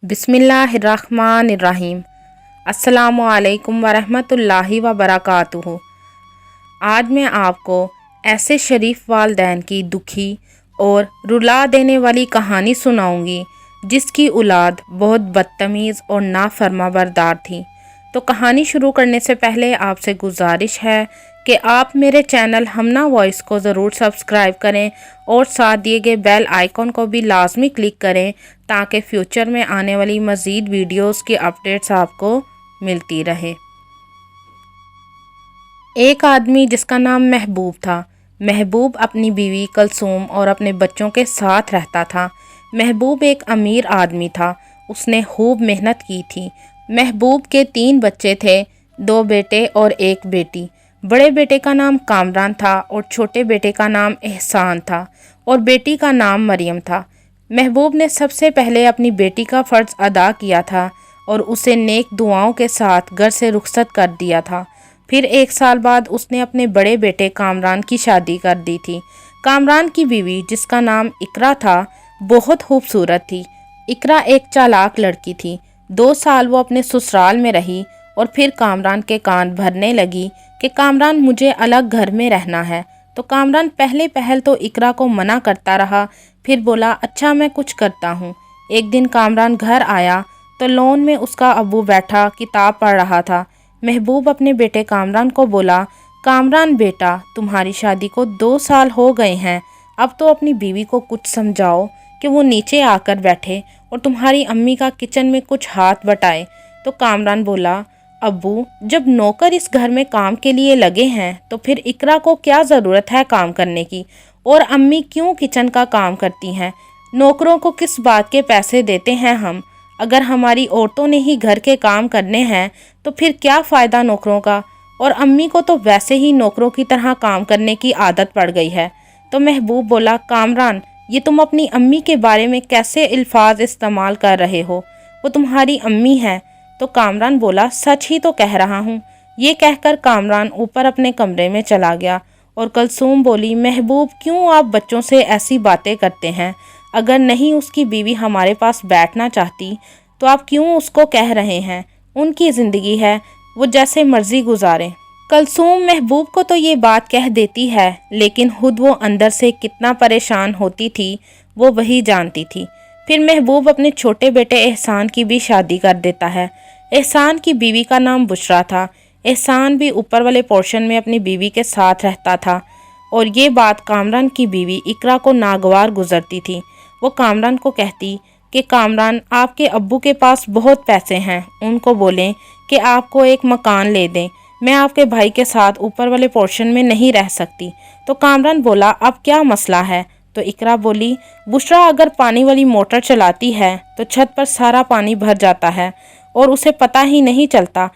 बिस्मिल्लाहिर्रहमानिर्रहीम। अस्सलामुअलैकुम वरहमतुल्लाहि वबरकातुहू। आज मैं आपको ऐसे शरीफ वालदैन की दुखी और रुला देने वाली कहानी सुनाऊंगी जिसकी औलाद बहुत बदतमीज़ और नाफरमाबरदार थी। तो कहानी शुरू करने से पहले आपसे गुजारिश है कि आप मेरे चैनल हमना वॉइस को ज़रूर सब्सक्राइब करें और साथ दिए गए बेल आइकॉन को भी लाजमी क्लिक करें ताकि फ्यूचर में आने वाली मज़ीद वीडियोस की अपडेट्स आपको मिलती रहे। एक आदमी जिसका नाम महबूब था। महबूब अपनी बीवी कलसूम और अपने बच्चों के साथ रहता था। महबूब एक अमीर आदमी था। उसने खूब मेहनत की थी। महबूब के 3 बच्चे थे, 2 बेटे और 1 बेटी। बड़े बेटे का नाम कामरान था और छोटे बेटे का नाम एहसान था और बेटी का नाम मरियम था। महबूब ने सबसे पहले अपनी बेटी का फ़र्ज़ अदा किया था और उसे नेक दुआओं के साथ घर से रुखसत कर दिया था। फिर 1 साल बाद उसने अपने बड़े बेटे कामरान की शादी कर दी थी। कामरान की बीवी जिसका नाम इकरा था बहुत खूबसूरत थी। इकरा एक चालाक लड़की थी। 2 साल वो अपने ससुराल में रही और फिर कामरान के कान भरने लगी कि कामरान मुझे अलग घर में रहना है। तो कामरान पहल तो इकरा को मना करता रहा, फिर बोला अच्छा मैं कुछ करता हूँ। एक दिन कामरान घर आया तो लॉन में उसका अब्बू बैठा किताब पढ़ रहा था। महबूब अपने बेटे कामरान को बोला, कामरान बेटा तुम्हारी शादी को 2 साल हो गए हैं, अब तो अपनी बीवी को कुछ समझाओ कि वो नीचे आकर बैठे और तुम्हारी अम्मी का किचन में कुछ हाथ बटाए। तो कामरान बोला, अब्बू जब नौकर इस घर में काम के लिए लगे हैं तो फिर इकरा को क्या ज़रूरत है काम करने की, और अम्मी क्यों किचन का काम करती हैं? नौकरों को किस बात के पैसे देते हैं हम? अगर हमारी औरतों ने ही घर के काम करने हैं तो फिर क्या फ़ायदा नौकरों का? और अम्मी को तो वैसे ही नौकरों की तरह काम करने की आदत पड़ गई है। तो महबूब बोला, कामरान ये तुम अपनी अम्मी के बारे में कैसे अल्फाज इस्तेमाल कर रहे हो? वो तुम्हारी अम्मी है। तो कामरान बोला, सच ही तो कह रहा हूँ। ये कहकर कामरान ऊपर अपने कमरे में चला गया और कलसूम बोली, महबूब क्यों आप बच्चों से ऐसी बातें करते हैं? अगर नहीं उसकी बीवी हमारे पास बैठना चाहती तो आप क्यों उसको कह रहे हैं? उनकी ज़िंदगी है, वो जैसे मर्जी गुजारें। कलसूम महबूब को तो ये बात कह देती है लेकिन खुद वो अंदर से कितना परेशान होती थी वो वही जानती थी। फिर महबूब अपने छोटे बेटे एहसान की भी शादी कर देता है। एहसान की बीवी का नाम बुशरा था। एहसान भी ऊपर वाले पोर्शन में अपनी बीवी के साथ रहता था और ये बात कामरान की बीवी इकरा को नागवार गुजरती थी। वो कामरान को कहती कि कामरान आपके अब्बू के पास बहुत पैसे हैं, उनको बोलें कि आपको एक मकान ले दें, मैं आपके भाई के साथ ऊपर वाले पोर्शन में नहीं रह सकती। तो कामरान बोला, अब क्या मसला है? तो इकरा बोली, बुशरा अगर पानी वाली मोटर चलाती है तो छत पर सारा पानी भर जाता है और उसे पता ही नहीं चलता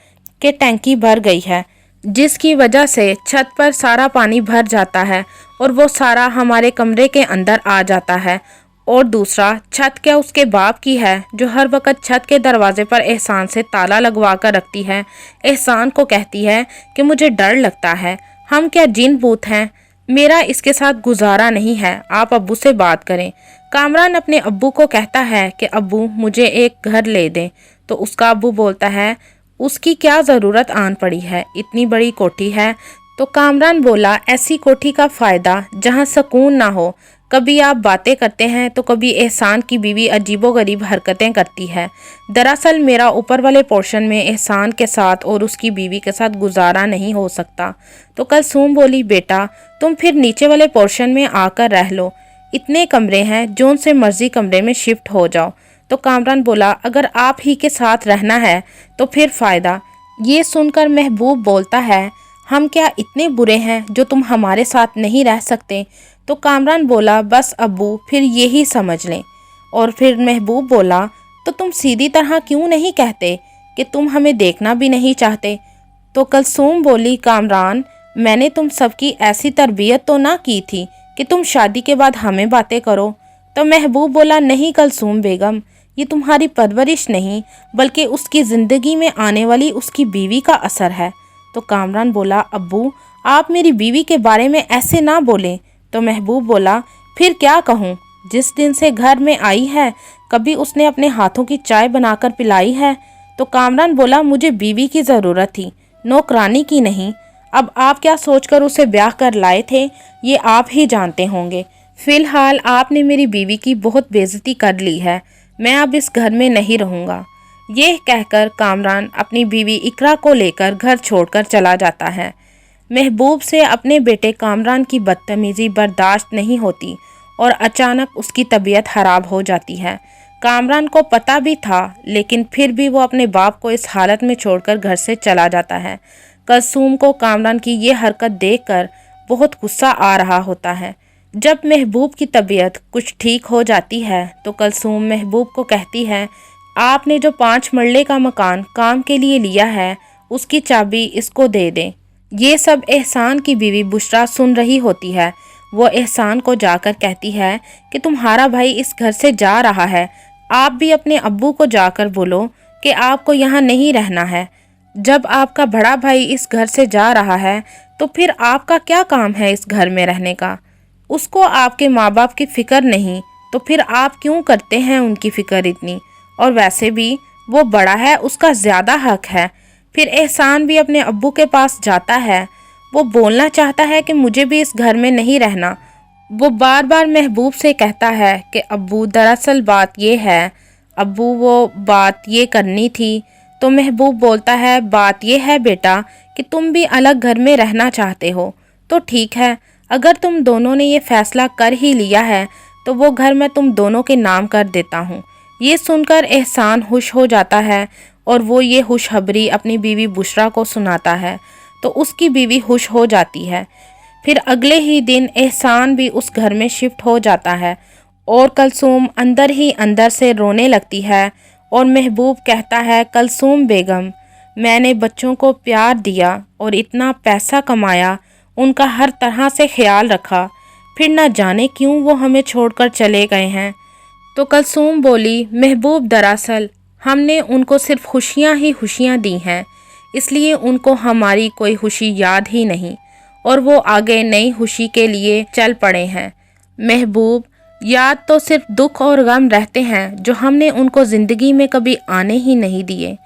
कि टैंकी भर गई है, जिसकी वजह से छत पर सारा पानी भर जाता है और वो सारा हमारे कमरे के अंदर आ जाता है। और दूसरा, छत क्या उसके बाप की है जो हर वक्त छत के दरवाजे पर एहसान से ताला लगवा कर रखती है? एहसान को कहती है कि मुझे डर लगता है, हम क्या जिन भूत हैं? मेरा इसके साथ गुजारा नहीं है, आप अब्बू से बात करें। कामरान अपने अब्बू को कहता है कि अब्बू मुझे एक घर ले दें। तो उसका अब्बू बोलता है, उसकी क्या ज़रूरत आन पड़ी है, इतनी बड़ी कोठी है। तो कामरान बोला, ऐसी कोठी का फ़ायदा जहाँ सुकून ना हो। कभी आप बातें करते हैं तो कभी एहसान की बीवी अजीबोगरीब हरकतें करती है। दरअसल मेरा ऊपर वाले पोर्शन में एहसान के साथ और उसकी बीवी के साथ गुजारा नहीं हो सकता। तो कलसूम बोली, बेटा तुम फिर नीचे वाले पोर्शन में आकर रह लो, इतने कमरे हैं, जोन से मर्जी कमरे में शिफ्ट हो जाओ। तो कामरान बोला, अगर आप ही के साथ रहना है तो फिर फ़ायदा। ये सुनकर महबूब बोलता है, हम क्या इतने बुरे हैं जो तुम हमारे साथ नहीं रह सकते? तो कामरान बोला, बस अब्बू फिर यही समझ लें। और फिर महबूब बोला, तो तुम सीधी तरह क्यों नहीं कहते कि तुम हमें देखना भी नहीं चाहते? तो कलसूम बोली, कामरान मैंने तुम सबकी ऐसी तरबियत तो ना की थी कि तुम शादी के बाद हमें बातें करो। तो महबूब बोला, नहीं कलसूम बेगम, ये तुम्हारी परवरिश नहीं बल्कि उसकी ज़िंदगी में आने वाली उसकी बीवी का असर है। तो कामरान बोला, अब्बू आप मेरी बीवी के बारे में ऐसे ना बोलें। तो महबूब बोला, फिर क्या कहूँ, जिस दिन से घर में आई है कभी उसने अपने हाथों की चाय बनाकर पिलाई है? तो कामरान बोला, मुझे बीवी की ज़रूरत थी, नौकरानी की नहीं। अब आप क्या सोचकर उसे ब्याह कर लाए थे ये आप ही जानते होंगे। फिलहाल आपने मेरी बीवी की बहुत बेइज्जती कर ली है, मैं अब इस घर में नहीं रहूँगा। ये कहकर कामरान अपनी बीवी इकरा को लेकर घर छोड़कर चला जाता है। महबूब से अपने बेटे कामरान की बदतमीज़ी बर्दाश्त नहीं होती और अचानक उसकी तबीयत खराब हो जाती है। कामरान को पता भी था, लेकिन फिर भी वो अपने बाप को इस हालत में छोड़कर घर से चला जाता है। कलसूम को कामरान की ये हरकत देखकर बहुत गुस्सा आ रहा होता है। जब महबूब की तबीयत कुछ ठीक हो जाती है तो कलसूम महबूब को कहती है, आपने जो 5 मरले का मकान काम के लिए लिया है उसकी चाबी इसको दे दें। ये सब एहसान की बीवी बुशरा सुन रही होती है। वो एहसान को जाकर कहती है कि तुम्हारा भाई इस घर से जा रहा है, आप भी अपने अब्बू को जाकर बोलो कि आपको यहाँ नहीं रहना है। जब आपका बड़ा भाई इस घर से जा रहा है तो फिर आपका क्या काम है इस घर में रहने का? उसको आपके माँ बाप की फ़िक्र नहीं तो फिर आप क्यों करते हैं उनकी फ़िक्र इतनी? और वैसे भी वो बड़ा है, उसका ज़्यादा हक है। फिर एहसान भी अपने अब्बू के पास जाता है, वो बोलना चाहता है कि मुझे भी इस घर में नहीं रहना। वो बार बार महबूब से कहता है कि अब्बू दरअसल बात ये है, अब्बू वो बात ये करनी थी। तो महबूब बोलता है, बात ये है बेटा कि तुम भी अलग घर में रहना चाहते हो तो ठीक है, अगर तुम दोनों ने ये फैसला कर ही लिया है तो वो घर मैं तुम दोनों के नाम कर देता हूँ। ये सुनकर एहसान खुश हो जाता है और वो ये खुशखबरी अपनी बीवी बुशरा को सुनाता है तो उसकी बीवी खुश हो जाती है। फिर अगले ही दिन एहसान भी उस घर में शिफ्ट हो जाता है और कलसूम अंदर ही अंदर से रोने लगती है और महबूब कहता है, कलसूम बेगम, मैंने बच्चों को प्यार दिया और इतना पैसा कमाया, उनका हर तरह से ख्याल रखा, फिर न जाने क्यों वो हमें छोड़कर चले गए हैं। तो कलसूम बोली, महबूब दरअसल हमने उनको सिर्फ खुशियाँ ही खुशियाँ दी हैं, इसलिए उनको हमारी कोई खुशी याद ही नहीं और वो आगे नई खुशी के लिए चल पड़े हैं। महबूब, याद तो सिर्फ दुख और गम रहते हैं जो हमने उनको ज़िंदगी में कभी आने ही नहीं दिए।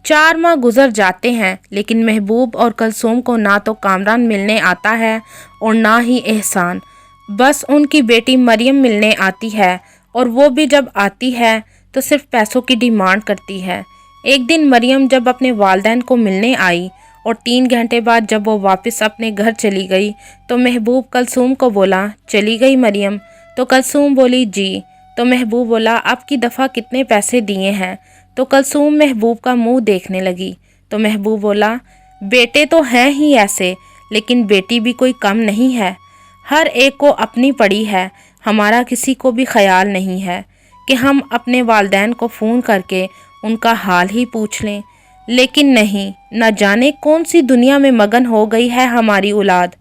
4 माह गुजर जाते हैं लेकिन महबूब और कलसूम को ना तो कामरान मिलने आता है और ना ही एहसान। बस उनकी बेटी मरियम मिलने आती है और वो भी जब आती है तो सिर्फ पैसों की डिमांड करती है। एक दिन मरियम जब अपने वालिदैन को मिलने आई और 3 घंटे बाद जब वो वापस अपने घर चली गई तो महबूब कलसूम को बोला, चली गई मरियम? तो कलसूम बोली, जी। तो महबूब बोला, अब की दफ़ा कितने पैसे दिए हैं? तो कलसूम महबूब का मुंह देखने लगी। तो महबूब बोला, बेटे तो हैं ही ऐसे, लेकिन बेटी भी कोई कम नहीं है। हर एक को अपनी पड़ी है, हमारा किसी को भी ख्याल नहीं है कि हम अपने वालिदैन को फ़ोन करके उनका हाल ही पूछ लें। लेकिन नहीं, न जाने कौन सी दुनिया में मगन हो गई है हमारी औलाद।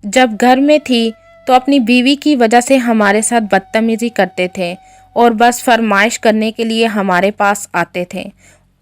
जब घर में थी तो अपनी बीवी की वजह से हमारे साथ बदतमीज़ी करते थे और बस फरमाइश करने के लिए हमारे पास आते थे,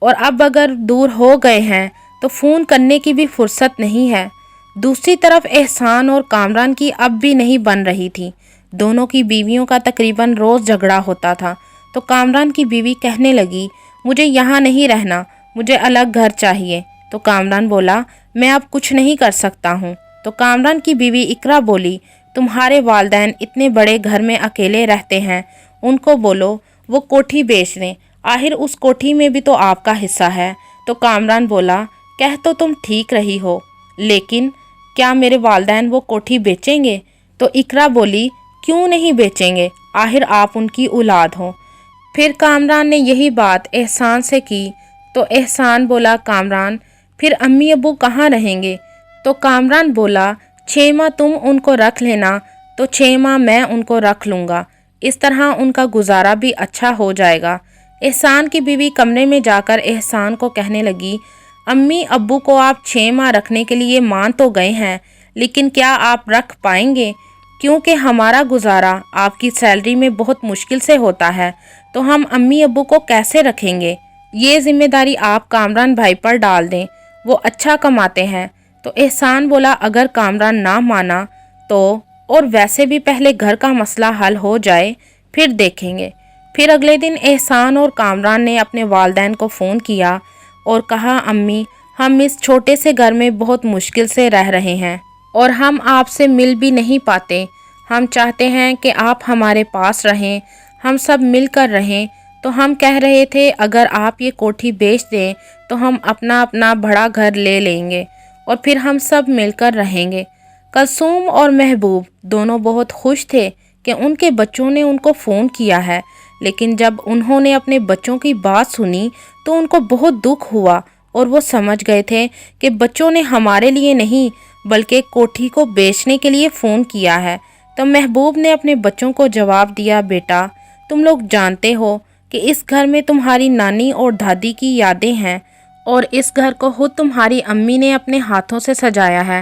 और अब अगर दूर हो गए हैं तो फ़ोन करने की भी फुर्सत नहीं है। दूसरी तरफ एहसान और कामरान की अब भी नहीं बन रही थी। दोनों की बीवियों का तकरीबन रोज़ झगड़ा होता था। तो कामरान की बीवी कहने लगी, मुझे यहाँ नहीं रहना, मुझे अलग घर चाहिए। तो कामरान बोला, मैं अब कुछ नहीं कर सकता हूँ। तो कामरान की बीवी इकरा बोली, तुम्हारे वालिदैन इतने बड़े घर में अकेले रहते हैं, उनको बोलो वो कोठी बेच दें, आखिर उस कोठी में भी तो आपका हिस्सा है। तो कामरान बोला, कह तो तुम ठीक रही हो, लेकिन क्या मेरे वालिदैन वो कोठी बेचेंगे? तो इकरा बोली, क्यों नहीं बेचेंगे, आखिर आप उनकी औलाद हो। फिर कामरान ने यही बात एहसान से की। तो एहसान बोला, कामरान फिर अम्मी अब्बू कहाँ रहेंगे? तो कामरान बोला, 6 माह तुम उनको रख लेना तो 6 माह मैं उनको रख लूँगा, इस तरह उनका गुजारा भी अच्छा हो जाएगा। एहसान की बीवी कमरे में जाकर एहसान को कहने लगी, अम्मी अब्बू को आप 6 माह रखने के लिए मान तो गए हैं, लेकिन क्या आप रख पाएंगे? क्योंकि हमारा गुजारा आपकी सैलरी में बहुत मुश्किल से होता है, तो हम अम्मी अब्बू को कैसे रखेंगे? ये जिम्मेदारी आप कामरान भाई पर डाल दें, वो अच्छा कमाते हैं। तो एहसान बोला, अगर कामरान ना माना तो, और वैसे भी पहले घर का मसला हल हो जाए, پھر دیکھیں گے۔ پھر اگلے دن احسان اور کامران نے اپنے والدین کو فون کیا اور کہا امی ہم اس چھوٹے سے گھر میں بہت مشکل سے رہ رہے ہیں اور ہم آپ سے مل بھی نہیں پاتے۔ ہم چاہتے ہیں کہ آپ ہمارے پاس رہیں، ہم سب مل کر رہیں۔ تو ہم کہہ رہے تھے اگر آپ یہ کوٹھی بیچ دیں تو ہم اپنا اپنا بڑا گھر لے لیں گے اور پھر ہم سب مل کر رہیں گے۔ کلثوم اور محبوب دونوں بہت خوش تھے کہ ان کے بچوں نے ان کو فون کیا ہے، لیکن جب انہوں نے اپنے بچوں کی بات سنی تو ان کو بہت دکھ ہوا اور وہ سمجھ گئے تھے کہ بچوں نے ہمارے لیے نہیں بلکہ کوٹھی کو بیچنے کے لیے فون کیا ہے۔ تو محبوب نے اپنے بچوں کو جواب دیا، بیٹا تم لوگ جانتے ہو کہ اس گھر میں تمہاری نانی اور دادی کی یادیں ہیں اور اس گھر کو خود تمہاری امی نے اپنے ہاتھوں سے سجایا ہے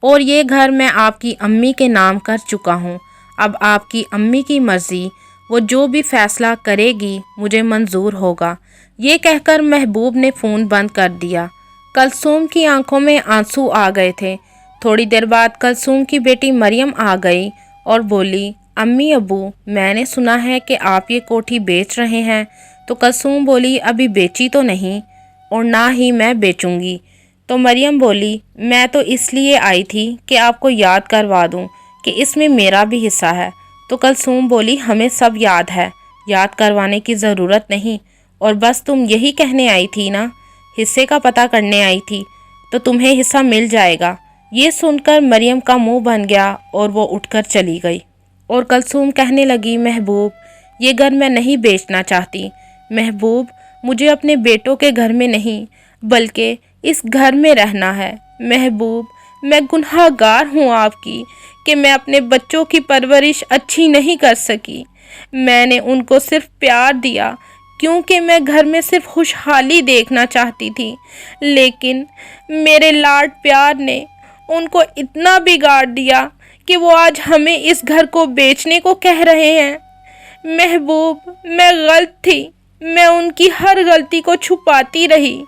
اور یہ گھر میں آپ کی امی کے نام کر چکا ہوں۔ اب آپ کی امی کی مرضی، وہ جو بھی فیصلہ کرے گی مجھے منظور ہوگا۔ یہ کہہ کر محبوب نے فون بند کر دیا۔ کلثوم کی آنکھوں میں آنسو آ گئے تھے۔ تھوڑی دیر بعد کلثوم کی بیٹی مریم آ گئی اور بولی، امی ابو میں نے سنا ہے کہ آپ یہ کوٹھی بیچ رہے ہیں۔ تو کلثوم بولی، ابھی بیچی تو نہیں اور نہ ہی میں بیچوں گی۔ تو مریم بولی، میں تو اس لیے آئی تھی کہ آپ کو یاد کروا دوں کہ اس میں میرا بھی حصہ ہے۔ تو کلثوم بولی، ہمیں سب یاد ہے، یاد کروانے کی ضرورت نہیں، اور بس تم یہی کہنے آئی تھی نا، حصے کا پتہ کرنے آئی تھی، تو تمہیں حصہ مل جائے گا۔ یہ سن کر مریم کا منہ بن گیا اور وہ اٹھ کر چلی گئی اور کلثوم کہنے لگی، محبوب یہ گھر میں نہیں بیچنا چاہتی۔ محبوب مجھے اپنے بیٹوں کے گھر میں نہیں بلکہ اس گھر میں رہنا ہے۔ محبوب میں گناہ گار ہوں آپ کی کہ میں اپنے بچوں کی پرورش اچھی نہیں کر سکی۔ میں نے ان کو صرف پیار دیا کیونکہ میں گھر میں صرف خوشحالی دیکھنا چاہتی تھی، لیکن میرے لاڈ پیار نے ان کو اتنا بگاڑ دیا کہ وہ آج ہمیں اس گھر کو بیچنے کو کہہ رہے ہیں۔ محبوب میں غلط تھی، میں ان کی ہر غلطی کو چھپاتی رہی،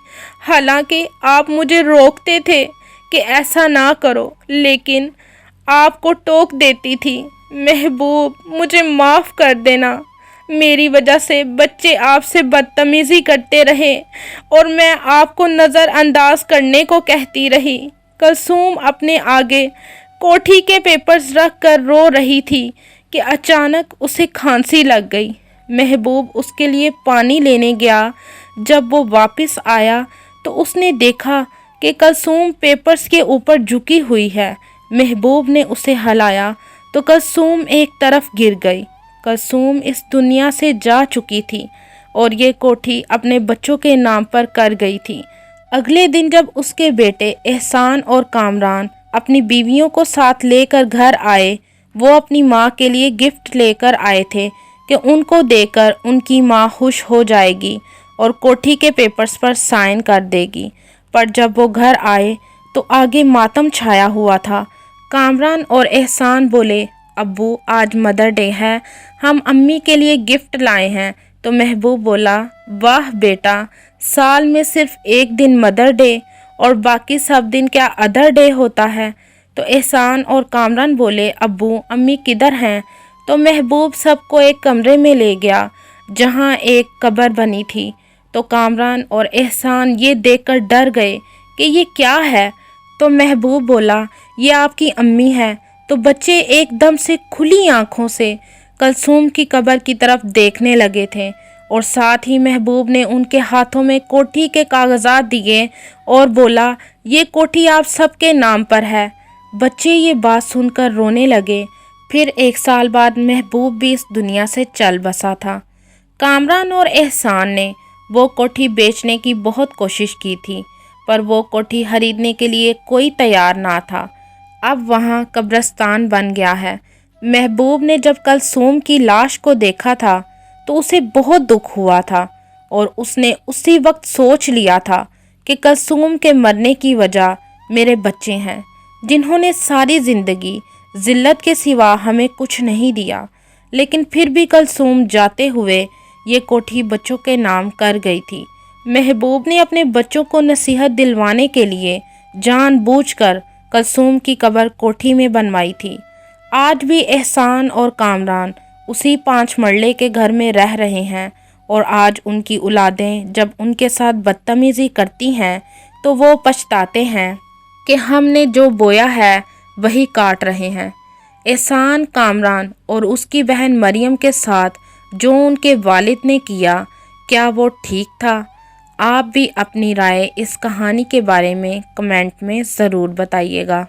حالانکہ آپ مجھے روکتے تھے کہ ایسا نہ کرو، لیکن آپ کو ٹوک دیتی تھی۔ محبوب مجھے معاف کر دینا، میری وجہ سے بچے آپ سے بدتمیزی کرتے رہے اور میں آپ کو نظر انداز کرنے کو کہتی رہی۔ کلثوم اپنے آگے کوٹھی کے پیپرز رکھ کر رو رہی تھی کہ اچانک اسے کھانسی لگ گئی۔ محبوب اس کے لیے پانی لینے گیا۔ جب وہ واپس آیا تو اس نے دیکھا کہ کلثوم پیپرز کے اوپر جھکی ہوئی ہے۔ محبوب نے اسے ہلایا تو کلثوم ایک طرف گر گئی۔ کلثوم اس دنیا سے جا چکی تھی اور یہ کوٹھی اپنے بچوں کے نام پر کر گئی تھی۔ اگلے دن جب اس کے بیٹے احسان اور کامران اپنی بیویوں کو ساتھ لے کر گھر آئے، وہ اپنی ماں کے لیے گفٹ لے کر آئے تھے کہ ان کو دے کر ان کی ماں خوش ہو جائے گی اور کوٹھی کے پیپرز پر سائن کر دے گی۔ پر جب وہ گھر آئے تو آگے ماتم چھایا ہوا تھا۔ کامران اور احسان بولے، ابو آج مدر ڈے ہے، ہم امی کے لیے گفٹ لائے ہیں۔ تو محبوب بولا، واہ بیٹا، سال میں صرف ایک دن مدر ڈے اور باقی سب دن کیا ادر ڈے ہوتا ہے؟ تو احسان اور کامران بولے، ابو امی کدھر ہیں؟ تو محبوب سب کو ایک کمرے میں لے گیا جہاں ایک قبر بنی تھی۔ تو کامران اور احسان یہ دیکھ کر ڈر گئے کہ یہ کیا ہے؟ تو محبوب بولا، یہ آپ کی امی ہے۔ تو بچے ایک دم سے کھلی آنکھوں سے کلثوم کی قبر کی طرف دیکھنے لگے تھے اور ساتھ ہی محبوب نے ان کے ہاتھوں میں کوٹھی کے کاغذات دیے اور بولا، یہ کوٹھی آپ سب کے نام پر ہے۔ بچے یہ بات سن کر رونے لگے۔ پھر ایک سال بعد محبوب بھی اس دنیا سے چل بسا تھا۔ کامران اور احسان نے وہ کوٹھی بیچنے کی بہت کوشش کی تھی، پر وہ کوٹھی خریدنے کے لیے کوئی تیار نہ تھا۔ اب وہاں قبرستان بن گیا ہے۔ محبوب نے جب کلثوم کی لاش کو دیکھا تھا تو اسے بہت دکھ ہوا تھا اور اس نے اسی وقت سوچ لیا تھا کہ کلثوم کے مرنے کی وجہ میرے بچے ہیں، جنہوں نے ساری زندگی ذلت کے سوا ہمیں کچھ نہیں دیا، لیکن پھر بھی کلثوم جاتے ہوئے یہ کوٹھی بچوں کے نام کر گئی تھی۔ محبوب نے اپنے بچوں کو نصیحت دلوانے کے لیے جان بوجھ کر کلثوم کی قبر کوٹھی میں بنوائی تھی۔ آج بھی احسان اور کامران اسی 5 مرلے کے گھر میں رہ رہے ہیں، اور آج ان کی اولادیں جب ان کے ساتھ بدتمیزی کرتی ہیں تو وہ پچھتاتے ہیں کہ ہم نے جو بویا ہے وہی کاٹ رہے ہیں۔ احسان کامران اور اس کی بہن مریم کے ساتھ جو ان کے والد نے کیا، کیا وہ ٹھیک تھا؟ آپ بھی اپنی رائے اس کہانی کے بارے میں کمنٹ میں ضرور بتائیے گا۔